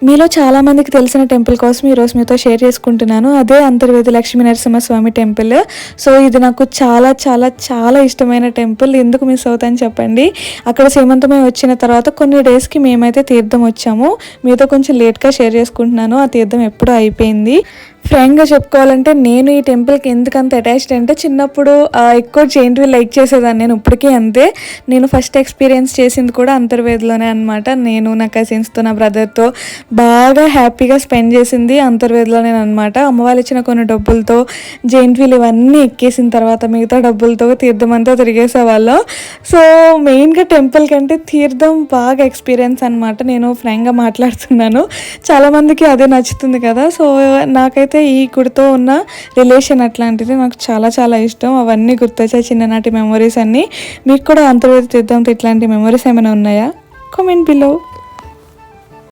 మీలో చాలామందికి తెలిసిన టెంపుల్ కోసం ఈరోజు మీతో షేర్ చేసుకుంటున్నాను. అదే అంతర్వేది లక్ష్మీ నరసింహస్వామి టెంపుల్. సో ఇది నాకు చాలా చాలా చాలా ఇష్టమైన టెంపుల్. ఎందుకు మిస్ అవుతాను చెప్పండి. అక్కడ సీమంతమై వచ్చిన తర్వాత కొన్ని డేస్కి మేమైతే తీర్థం వచ్చాము. మీతో కొంచెం లేట్గా షేర్ చేసుకుంటున్నాను. ఆ తీర్థం ఎప్పుడూ అయిపోయింది. ఫ్రాంక్గా చెప్పుకోవాలంటే నేను ఈ టెంపుల్కి ఎందుకంత అటాచ్డ్ అంటే చిన్నప్పుడు ఎక్కువ జైంట్ వీల్ లైక్ చేసేదాన్ని. నేను ఇప్పటికీ అంతే. నేను ఫస్ట్ ఎక్స్పీరియన్స్ చేసింది కూడా అంతర్వేదిలోనే అనమాట. నేను నా కజిన్స్తో నా బ్రదర్తో బాగా హ్యాపీగా స్పెండ్ చేసింది అంతర్వేదిలోనే అనమాట. అమ్మ వాళ్ళు ఇచ్చిన కొన్ని డబ్బులతో జైంట్ వీల్ ఇవన్నీ ఎక్కేసిన తర్వాత మిగతా డబ్బులతో తీర్థం అంతా తిరిగేసేవాళ్ళం. సో మెయిన్గా టెంపుల్ కంటే తీర్థం బాగా ఎక్స్పీరియన్స్ అనమాట. నేను ఫ్రాంక్గా మాట్లాడుతున్నాను. చాలామందికి అదే నచ్చుతుంది కదా. సో నాకైతే ఈ గుడితో ఉన్న రిలేషన్ అట్లాంటిది నాకు చాలా చాలా ఇష్టం. అవన్నీ గుర్తొచ్చాయి చిన్ననాటి మెమొరీస్ అన్నీ. మీకు కూడా అంతర్వేది తీర్థంతో ఇట్లాంటి మెమొరీస్ ఏమైనా ఉన్నాయా? Comment below.